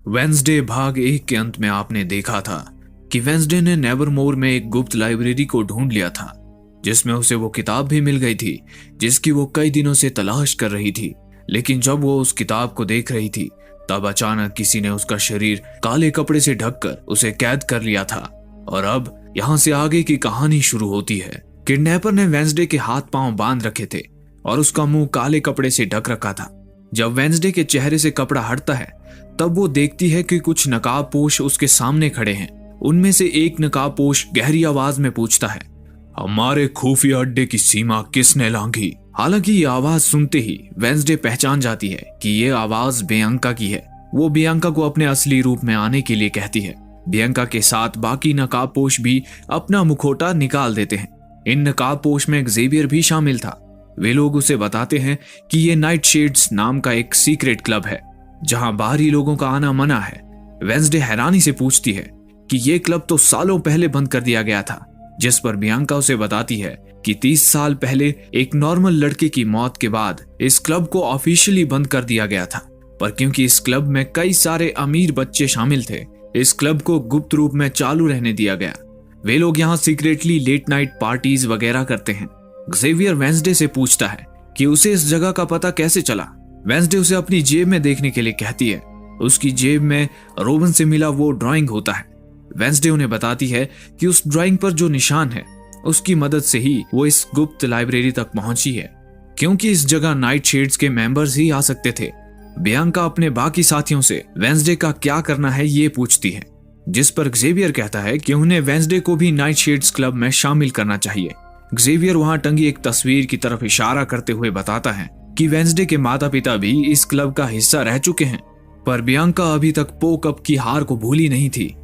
Wednesday भाग 1 के अंत में आपने देखा था कि वेंसडे ने नेवरमोर में एक गुप्त लाइब्रेरी को ढूंढ लिया था, जिसमें उसे वो किताब भी मिल गई थी जिसकी वो कई दिनों से तलाश कर रही थी। लेकिन जब वो उस किताब को देख रही थी तब अचानक किसी ने उसका शरीर काले कपड़े से ढककर उसे कैद कर लिया था। और अब यहाँ से आगे की कहानी शुरू होती है। किडनैपर ने वेंसडे के हाथ पांव बांध रखे थे और उसका मुंह काले कपड़े से ढक रखा था। जब वेंसडे के चेहरे से कपड़ा हटता है तब वो देखती है कि कुछ नकाबपोश उसके सामने खड़े हैं। उनमें से एक नकाबपोश गहरी आवाज में पूछता है, हमारे खुफिया अड्डे की सीमा किसने लांघी? हालांकि ये आवाज सुनते ही वेंसडे पहचान जाती है कि ये आवाज बियांका की है। वो बियांका को अपने असली रूप में आने के लिए कहती है। बियांका के साथ बाकी नकाबपोश भी अपना मुखौटा निकाल देते हैं। इन नकाबपोश में ज़ेवियर भी शामिल था। वे लोग उसे बताते हैं कि ये नाइट शेड्स नाम का एक सीक्रेट क्लब है जहां बाहरी लोगों का आना मना है। वेंसडे हैरानी से पूछती है कि ये क्लब तो सालों पहले बंद कर दिया गया था, जिस पर बियांका उसे बताती है कि 30 साल पहले एक नॉर्मल लड़के की मौत के बाद इस क्लब को ऑफिशियली बंद कर दिया गया था। पर क्योंकि इस क्लब में कई सारे अमीर बच्चे शामिल थे, इस क्लब को गुप्त रूप में चालू रहने दिया गया। वे लोग यहाँ सीक्रेटली लेट नाइट पार्टीज वगैरह करते हैं। ज़ेवियर वेंसडे से पूछता है कि उसे इस जगह का पता कैसे चला। वेंसडे उसे अपनी जेब में देखने के लिए कहती है। उसकी जेब में रोबन से मिला वो ड्राइंग होता है। वेंसडे उन्हें बताती है कि उस ड्राइंग पर जो निशान है उसकी मदद से ही वो इस गुप्त लाइब्रेरी तक पहुंची है, क्योंकि इस जगह नाइट शेड्स के मेंबर्स ही आ सकते थे। बियांका अपने बाकी साथियों से वेंसडे का क्या करना है ये पूछती है, जिस पर ज़ेवियर कहता है कि उन्हें वेंसडे को भी नाइट शेड्स क्लब में शामिल करना चाहिए। ज़ेवियर वहां टंगी एक तस्वीर की तरफ इशारा करते हुए बताता है कि वेंसडे के माता पिता भी इस क्लब का हिस्सा रह चुके हैं। पर बियांका अभी तक पो कप की हार को भूली नहीं थी,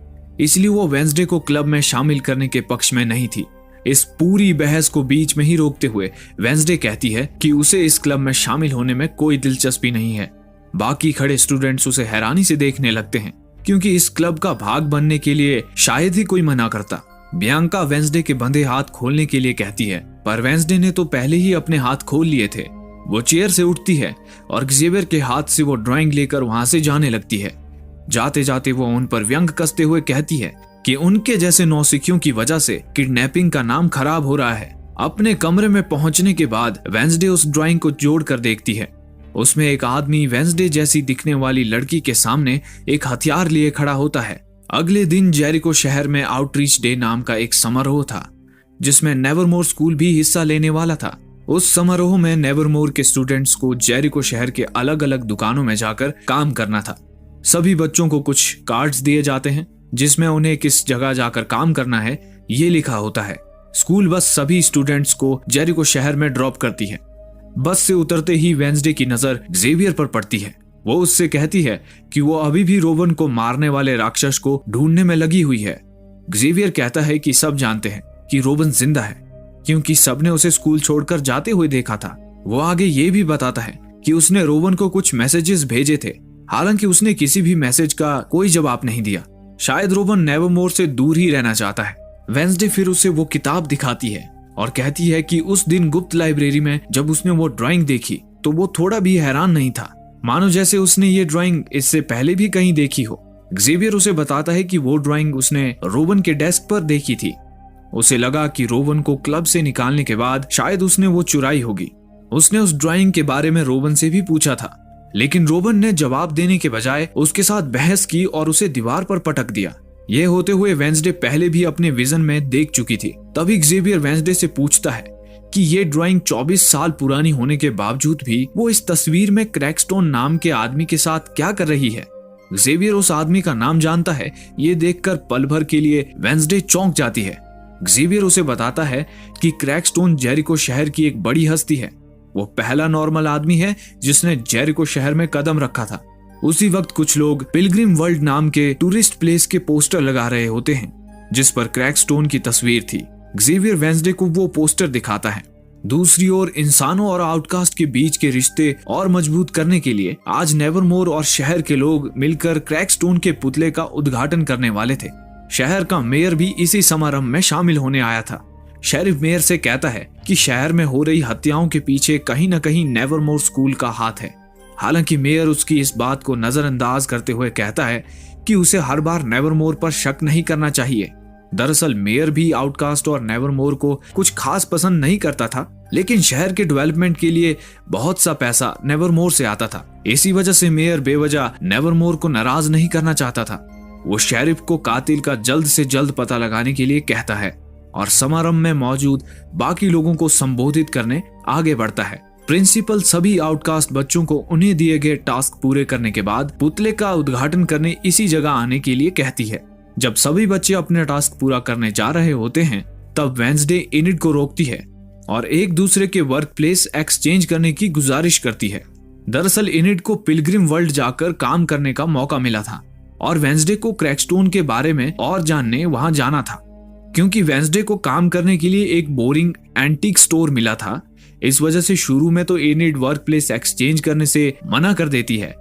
इसलिए वो वेंसडे को क्लब में शामिल करने के पक्ष में नहीं थी। इस पूरी बहस को बीच में ही रोकते हुए वेंसडे कहती है कि उसे इस क्लब में शामिल होने में कोई दिलचस्पी नहीं है। बाकी खड़े स्टूडेंट्स उसे हैरानी से देखने लगते हैं, क्योंकि इस क्लब का भाग बनने के लिए शायद ही कोई मना करता। बियांका वेंसडे के बंधे हाथ खोलने के लिए कहती है, पर वेंसडे ने तो पहले ही अपने हाथ खोल लिए थे। वो चेयर से उठती है और ज़ेवियर के हाथ से वो ड्राइंग लेकर वहां से जाने लगती है। जाते जाते वो उन पर व्यंग कसते हुए कहती है कि उनके जैसे नौसिखियों की वजह से किडनैपिंग का नाम खराब हो रहा है। अपने कमरे में पहुंचने के बाद वेंसडे उस ड्राइंग को जोड़ कर देखती है। उसमें एक आदमी वेंसडे जैसी दिखने वाली लड़की के सामने एक हथियार लिए खड़ा होता है। अगले दिन जेरिको शहर में आउटरीच डे नाम का एक समारोह था, जिसमें नेवरमोर स्कूल भी हिस्सा लेने वाला था। उस समारोह में नेवरमोर के स्टूडेंट्स को जेरिको शहर के अलग अलग दुकानों में जाकर काम करना था। सभी बच्चों को कुछ कार्ड्स दिए जाते हैं जिसमें उन्हें किस जगह जाकर काम करना है ये लिखा होता है। स्कूल बस सभी स्टूडेंट्स को जेरिको शहर में ड्रॉप करती है। बस से उतरते ही वेंसडे की नजर ज़ेवियर पर पड़ती है। वो उससे कहती है कि वो अभी भी रोबन को मारने वाले राक्षस को ढूंढने में लगी हुई है। ज़ेवियर कहता है कि सब जानते हैं कि रोबन जिंदा है, क्योंकि सबने उसे स्कूल छोड़कर जाते हुए देखा था। वो आगे ये भी बताता है कि उसने रोबन को कुछ मैसेजेस भेजे थे, हालांकि उसने किसी भी मैसेज का कोई जवाब नहीं दिया। शायद रोबन नेवरमोर से दूर ही रहना चाहता है। वेंसडे फिर उसे वो किताब दिखाती है और कहती है कि उस दिन गुप्त लाइब्रेरी में जब उसने वो ड्राइंग देखी तो वो थोड़ा भी हैरान नहीं था, मानो जैसे उसने ये ड्राइंग इससे पहले भी कहीं देखी हो। ज़ेवियर उसे बताता है कि वो ड्राइंग उसने रोबन के डेस्क पर देखी थी। उसे लगा कि रोबन को क्लब से निकालने के बाद शायद उसने वो चुराई होगी। उसने उस ड्राइंग के बारे में रोबन से भी पूछा था, लेकिन रोबन ने जवाब देने के बजाय उसके साथ बहस की और उसे दीवार पर पटक दिया। ये होते हुए वेंसडे पहले भी अपने विजन में देख चुकी थी। तभी ज़ेवियर वेंसडे से पूछता है कि ये ड्राइंग 24 साल पुरानी होने के बावजूद भी वो इस तस्वीर में क्रैकस्टोन नाम के आदमी के साथ क्या कर रही है। ज़ेवियर उस आदमी का नाम जानता है। ये देखकर पल भर के लिए वेंसडे चौंक जाती है। ज़ेवियर उसे बताता है कि क्रैकस्टोन जेरिको शहर की एक बड़ी हस्ती है। वो पहला नॉर्मल आदमी है जिसने जेरिको शहर में कदम रखा था। उसी वक्त कुछ लोग पिलग्रिम वर्ल्ड नाम के टूरिस्ट प्लेस के पोस्टर लगा रहे होते हैं, जिस पर क्रैकस्टोन की तस्वीर थी। ज़ेवियर वेंसडे को वो पोस्टर दिखाता है। दूसरी ओर इंसानों और आउटकास्ट के बीच के रिश्ते और मजबूत करने के लिए आज नेवरमोर और शहर के लोग मिलकर क्रैकस्टोन के पुतले का उद्घाटन करने वाले थे। शहर का मेयर भी इसी समारंभ में शामिल होने आया था। शेरिफ मेयर से कहता है कि शहर में हो रही हत्याओं के पीछे कहीं न कहीं नेवरमोर स्कूल का हाथ है। हालांकि मेयर उसकी इस बात को नजरअंदाज करते हुए कहता है कि उसे हर बार नेवरमोर पर शक नहीं करना चाहिए। दरअसल मेयर भी आउटकास्ट और नेवरमोर को कुछ खास पसंद नहीं करता था, लेकिन शहर के डेवलपमेंट के लिए बहुत सा पैसा नेवरमोर से आता था। इसी वजह से मेयर बेवजह नेवरमोर को नाराज नहीं करना चाहता था। वो शेरिफ को कातिल का जल्द से जल्द पता लगाने के लिए कहता है और समारंभ में मौजूद बाकी लोगों को संबोधित करने आगे बढ़ता है। प्रिंसिपल सभी आउटकास्ट बच्चों को उन्हें दिए गए टास्क पूरे करने के बाद पुतले का उद्घाटन करने इसी जगह आने के लिए कहती है। जब सभी बच्चे अपने टास्क पूरा करने जा रहे होते हैं, तब वेंसडे इनिड को रोकती है और एक दूसरे के वर्क प्लेस एक्सचेंज करने की गुजारिश करती है। दरअसल इनिड को पिलग्रिम वर्ल्ड जाकर काम करने का मौका मिला था और वेंसडे को क्रैकस्टोन के बारे में और जानने वहां जाना था। क्योंकि वेंसडे को काम करने के लिए एक बोरिंग एंटीक स्टोर मिला था, इस वजह से शुरू में तो इनिड वर्क प्लेस एक्सचेंज करने से मना कर देती है।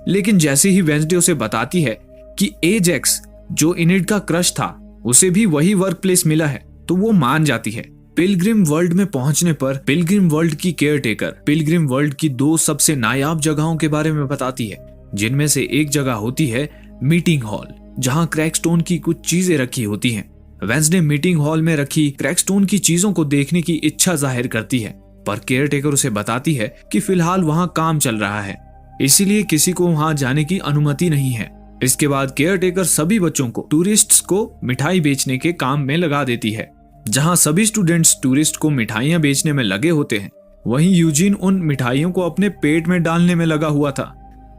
लेकिन जैसे ही वेंसडे उसे बताती है कि एजेक्स जो इनिड का क्रश था उसे भी वही वर्क प्लेस मिला है, तो वो मान जाती है। पिलग्रिम वर्ल्ड में पहुंचने पर पिलग्रिम वर्ल्ड की केयरटेकर पिलग्रिम वर्ल्ड की 2 सबसे नायाब जगहों के बारे में बताती है, जिनमें से एक जगह होती है मीटिंग हॉल, जहां क्रैकस्टोन की कुछ चीजें रखी होती हैं। वेंसडे मीटिंग हॉल में रखी क्रैकस्टोन की चीजों को देखने की इच्छा जाहिर करती है, पर केयरटेकर उसे बताती है कि फिलहाल वहां काम चल रहा है, इसीलिए किसी को वहां जाने की अनुमति नहीं है। इसके बाद केयरटेकर सभी बच्चों को टूरिस्ट्स को मिठाई बेचने के काम में लगा देती है। जहां सभी स्टूडेंट्स टूरिस्ट को मिठाइयां बेचने में लगे होते हैं, वहीं यूजीन उन मिठाइयों को अपने पेट में डालने में लगा हुआ था।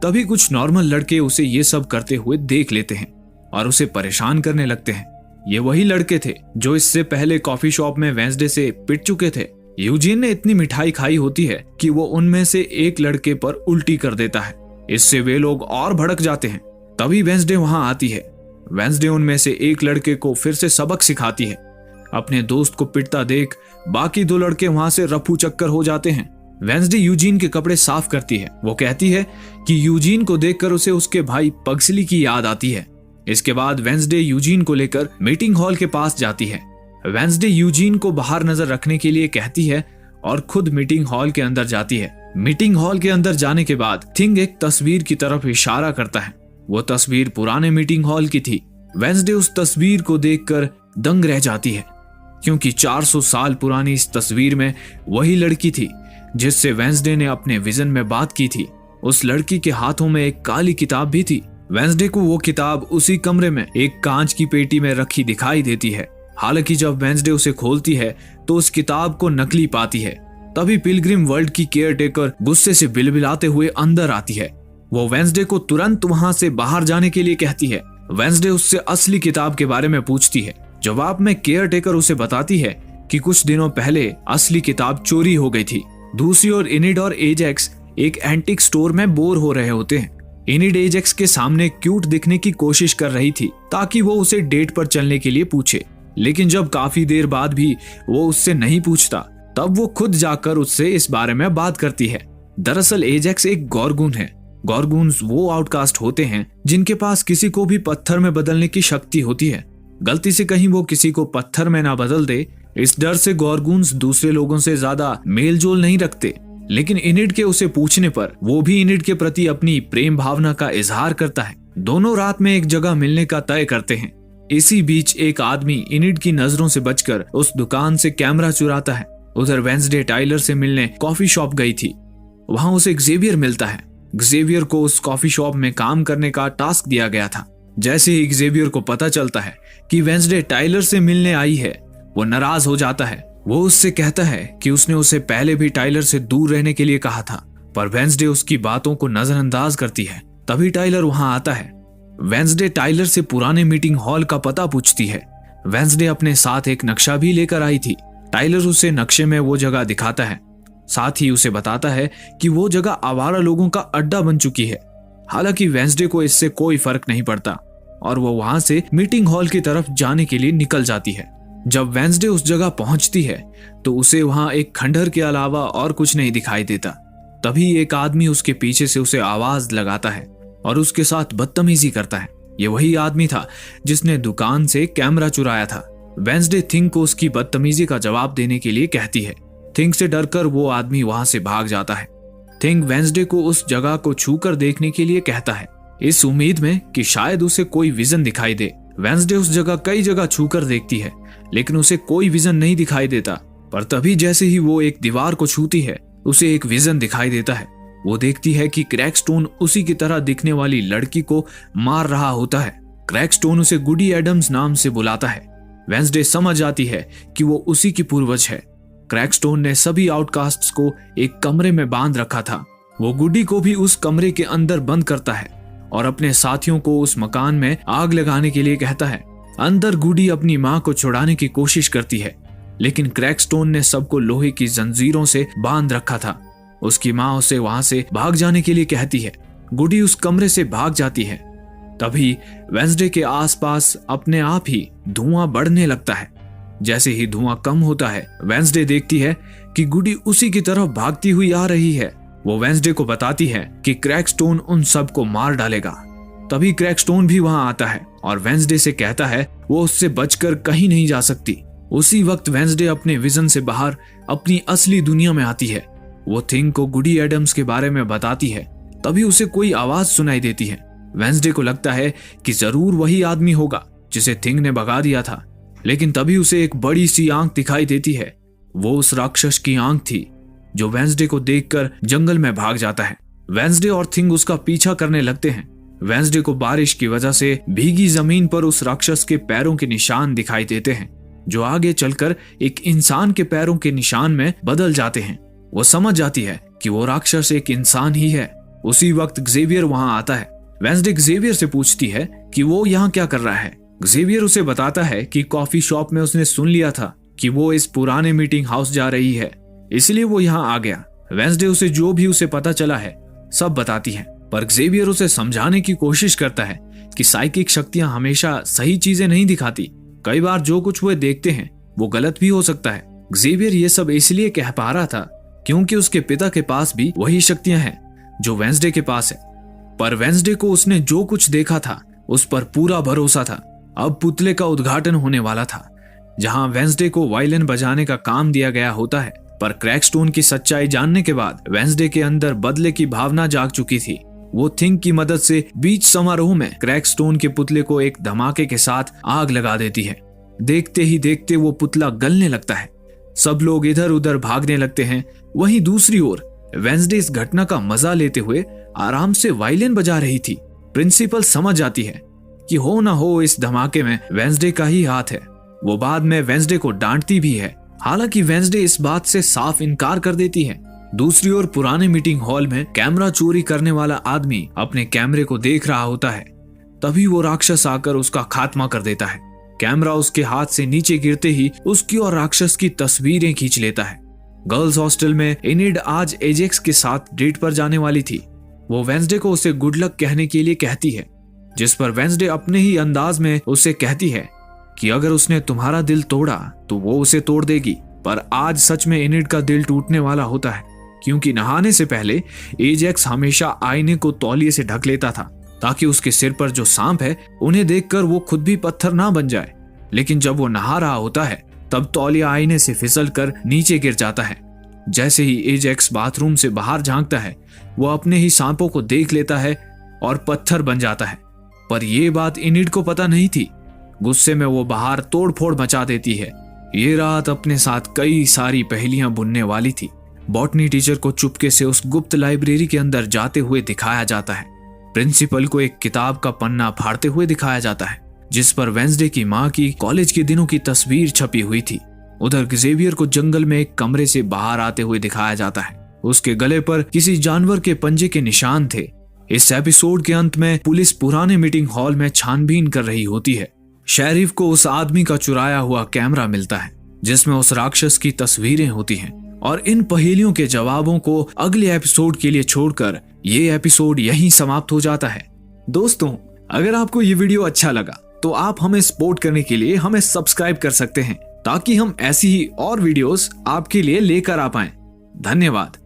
तभी कुछ नॉर्मल लड़के उसे ये सब करते हुए देख लेते हैं और उसे परेशान करने लगते हैं। ये वही लड़के थे जो इससे पहले कॉफी शॉप में वेंसडे से पिट चुके थे। यूजीन ने इतनी मिठाई खाई होती है कि वो उनमें से एक लड़के पर उल्टी कर देता है। इससे वे लोग और भड़क जाते हैं। तभी वेंसडे वहां आती है। वेंसडे उनमें से एक लड़के को फिर से सबक सिखाती है। अपने दोस्त को पिटता देख बाकी 2 लड़के वहां से रफू चक्कर हो जाते हैं। वेंसडे यूजीन के कपड़े साफ करती है। वो कहती है कि यूजीन को देखकर उसे उसके भाई पग्सली की याद आती है। इसके बाद वेंसडे यूजीन को लेकर मीटिंग हॉल के पास जाती है। वेंसडे यूजीन को बाहर नजर रखने के लिए कहती है और खुद मीटिंग हॉल के अंदर जाती है। मीटिंग हॉल के अंदर जाने के बाद थिंग एक तस्वीर की तरफ इशारा करता है। वो तस्वीर पुराने मीटिंग हॉल की थी। वेंसडे उस तस्वीर को देखकर दंग रह जाती है, क्योंकि 400 साल पुरानी इस तस्वीर में वही लड़की थी जिससे वेंसडे ने अपने विजन में बात की थी। उस लड़की के हाथों में एक काली किताब भी थी। वेंसडे को वो किताब उसी कमरे में एक कांच की पेटी में रखी दिखाई देती है। हालांकि जब वेंसडे उसे खोलती है तो उस किताब को नकली पाती है। तभी पिलग्रिम वर्ल्ड की केयरटेकर गुस्से से बिलबिलाते हुए अंदर आती है। वो वेंसडे को तुरंत वहां से बाहर जाने के लिए कहती है। वेंसडे उससे असली किताब के बारे में पूछती है। जवाब में केयरटेकर उसे बताती है कि कुछ दिनों पहले असली किताब चोरी हो गई थी। दूसरी ओर इनिड और एजेक्स एक एंटीक स्टोर में बोर हो रहे होते हैं। इनिड एजेक्स के सामने क्यूट दिखने की कोशिश कर रही थी ताकि वो उसे डेट पर चलने के लिए पूछे, लेकिन जब काफी देर बाद भी वो उससे नहीं पूछता, तब वो खुद जाकर उससे इस बारे में बात करती है। दरअसल एजेक्स एक गॉर्गून है। गॉर्गून्स वो आउटकास्ट होते हैं जिनके पास किसी को भी पत्थर में बदलने की शक्ति होती है। गलती से कहीं वो किसी को पत्थर में ना बदल दे, इस डर से गॉर्गून्स दूसरे लोगों से ज्यादा मेल जोल नहीं रखते। लेकिन इनिड के उसे पूछने पर वो भी इनिड के प्रति अपनी प्रेम भावना का इजहार करता है। दोनों रात में एक जगह मिलने का तय करते हैं। इसी बीच एक आदमी इनिड की नजरों से बचकर उस दुकान से कैमरा चुराता है। उधर वेंसडे टाइलर से मिलने कॉफी शॉप गई थी। वहां उसे एक्जेवियर मिलता है। एक्जेवियर को उस कॉफी शॉप में काम करने का टास्क दिया गया था। जैसे ही एक्जेवियर को पता चलता है कि वेंसडे टाइलर से मिलने आई है, वो नाराज हो जाता है। वो उससे कहता है कि उसने उसे पहले भी टाइलर से दूर रहने के लिए कहा था, पर वेंसडे उसकी बातों को नजरअंदाज करती है। तभी टाइलर वहां आता है। वेंसडे टाइलर से पुराने मीटिंग हॉल का पता पूछती है। वेंसडे अपने साथ एक नक्शा भी लेकर आई थी। टाइलर उसे नक्शे में वो जगह दिखाता है। साथ ही उसे बताता है कि वो जगह आवारा लोगों का अड्डा बन चुकी है। हालांकि वेंसडे को इससे कोई फर्क नहीं पड़ता और वो वहां से मीटिंग हॉल की तरफ जाने के लिए निकल जाती है। जब वेंसडे उस जगह पहुंचती है तो उसे वहां एक खंडहर के अलावा और कुछ नहीं दिखाई देता। तभी एक आदमी उसके पीछे से उसे आवाज लगाता है और उसके साथ बदतमीजी करता है। ये वही आदमी था जिसने दुकान से कैमरा चुराया था। वेंसडे थिंग को उसकी बदतमीजी का जवाब देने के लिए कहती है। थिंग से डरकर वो आदमी वहां से भाग जाता है। थिंग वेंसडे को उस जगह को छूकर देखने के लिए कहता है, इस उम्मीद में कि शायद उसे कोई विजन दिखाई दे। वेंसडे उस जगह कई जगह छूकर देखती है, लेकिन उसे कोई विजन नहीं दिखाई देता। पर तभी जैसे ही वो एक दीवार को छूती है, उसे एक विजन दिखाई देता है। वो देखती है कि क्रैकस्टोन उसी की तरह दिखने वाली लड़की को मार रहा होता है। क्रैकस्टोन उसे गुडी एडम्स नाम से बुलाता है। वेंसडे समझ जाती है कि वो उसी की पूर्वज है। क्रैकस्टोन ने सभी आउटकास्ट्स को एक कमरे में बांध रखा था। वो गुडी को भी उस कमरे के अंदर बंद करता है और अपने साथियों को उस मकान में आग लगाने के लिए कहता है। अंदर गुडी अपनी मां को छुड़ाने की कोशिश करती है, लेकिन क्रैकस्टोन ने सबको लोहे की जंजीरों से बांध रखा था। उसकी मां उसे वहां से भाग जाने के लिए कहती है। गुडी उस कमरे से भाग जाती है। तभी वेंसडे के आसपास अपने आप ही धुआं बढ़ने लगता है। जैसे ही धुआं कम होता है, वेंसडे देखती है कि गुडी उसी की तरफ भागती हुई आ रही है। वो वेंसडे को बताती है कि क्रैकस्टोन उन सबको मार डालेगा। तभी क्रैकस्टोन भी वहां आता है और वेंसडे से कहता है वो उससे बचकर कहीं नहीं जा सकती। उसी वक्त वेंसडे अपने विजन से बाहर अपनी असली दुनिया में आती है। वो थिंग को गुडी एडम्स के बारे में बताती है। तभी उसे कोई आवाज सुनाई देती है। वेंसडे को लगता है कि जरूर वही आदमी होगा जिसे थिंग ने भगा दिया था, लेकिन तभी उसे एक बड़ी सी आंख दिखाई देती है। वो उस राक्षस की आंख थी जो वेंसडे को देखकर जंगल में भाग जाता है। वेंसडे और थिंग उसका पीछा करने लगते हैं। वेंसडे को बारिश की वजह से भीगी जमीन पर उस राक्षस के पैरों के निशान दिखाई देते हैं, जो आगे चलकर एक इंसान के पैरों के निशान में बदल जाते हैं। वो समझ जाती है कि वो राक्षस एक इंसान ही है। उसी वक्त ज़ेवियर वहां आता है। वेंसडे ज़ेवियर से पूछती है कि वो यहाँ क्या कर रहा है। ज़ेवियर उसे बताता है कि कॉफी शॉप में उसने सुन लिया था कि वो इस पुराने मीटिंग हाउस जा रही है, इसलिए वो यहाँ आ गया। वेंसडे उसे जो भी उसे पता चला है सब बताती है, पर ज़ेवियर उसे समझाने की कोशिश करता है कि साइकिक शक्तियां हमेशा सही चीजें नहीं दिखाती। कई बार जो कुछ वो देखते हैं वो गलत भी हो सकता है। ज़ेवियर ये सब इसलिए कह पा रहा था क्योंकि उसके पिता के पास भी वही शक्तियां हैं जो वेंसडे के पास है। पर वेंसडे को उसने जो कुछ देखा था उस पर पूरा भरोसा था। अब पुतले का उद्घाटन होने वाला था, जहां वेंसडे को वायलिन बजाने का काम दिया गया होता है। पर क्रैकस्टोन की सच्चाई जानने के बाद वेंसडे के अंदर बदले की भावना जाग चुकी थी। वो थिंग की मदद से बीच समारोह में क्रैकस्टोन के पुतले को एक धमाके के साथ आग लगा देती है। देखते ही देखते वो पुतला गलने लगता है। सब लोग इधर उधर भागने लगते हैं। वहीं दूसरी ओर वेंसडे इस घटना का मजा लेते हुए आराम से वायलिन बजा रही थी। प्रिंसिपल समझ जाती है कि हो ना हो इस धमाके में वेंसडे का ही हाथ है। वो बाद में वेंसडे को डांटती भी है, हालांकि वेंसडे इस बात से साफ इनकार कर देती है। दूसरी ओर पुराने मीटिंग हॉल में कैमरा चोरी करने वाला आदमी अपने कैमरे को देख रहा होता है। तभी वो राक्षस आकर उसका खात्मा कर देता है। कैमरा उसके हाथ से नीचे गिरते ही उसकी और राक्षस की तस्वीरें खींच लेता है। गर्ल्स हॉस्टल में एनिड आज एजेक्स के साथ डेट पर जाने वाली थी। वो वेंसडे को उसे गुड लक कहने के लिए कहती है, जिस पर वेंसडे अपने ही अंदाज में उसे कहती है कि अगर उसने तुम्हारा दिल तोड़ा तो वो उसे तोड़ देगी। पर आज सच में एनिड का दिल टूटने वाला होता है, क्योंकि नहाने से पहले एजेक्स हमेशा आईने को तौलिए से ढक लेता था ताकि उसके सिर पर जो सांप है उन्हें देखकर वो खुद भी पत्थर ना बन जाए। लेकिन जब वो नहा रहा होता है तब तौलिया आईने से फिसलकर नीचे गिर जाता है। जैसे ही एजेक्स बाथरूम से बाहर झांकता है वो अपने ही सांपों को देख लेता है और पत्थर बन जाता है। पर यह बात एनिड को पता नहीं थी। गुस्से में वो बाहर तोड़फोड़ मचा देती है। ये रात अपने साथ कई सारी पहेलियां बुनने वाली थी। बॉटनी टीचर को चुपके से उस गुप्त लाइब्रेरी के अंदर जाते हुए दिखाया जाता है। प्रिंसिपल को एक किताब का पन्ना फाड़ते हुए दिखाया जाता है, जिस पर वेंसडे की मां की कॉलेज के दिनों की तस्वीर छपी हुई थी। उधर ज़ेवियर को जंगल में एक कमरे से बाहर आते हुए दिखाया जाता है। उसके गले पर किसी जानवर के पंजे के निशान थे। इस एपिसोड के अंत में पुलिस पुराने मीटिंग हॉल में छानबीन कर रही होती है। शेरिफ को उस आदमी का चुराया हुआ कैमरा मिलता है, जिसमें उस राक्षस की तस्वीरें होती हैं। और इन पहेलियों के जवाबों को अगले एपिसोड के लिए छोड़कर ये एपिसोड यहीं समाप्त हो जाता है। दोस्तों, अगर आपको ये वीडियो अच्छा लगा तो आप हमें सपोर्ट करने के लिए हमें सब्सक्राइब कर सकते हैं, ताकि हम ऐसी ही और वीडियोस आपके लिए लेकर आ पाएं। धन्यवाद।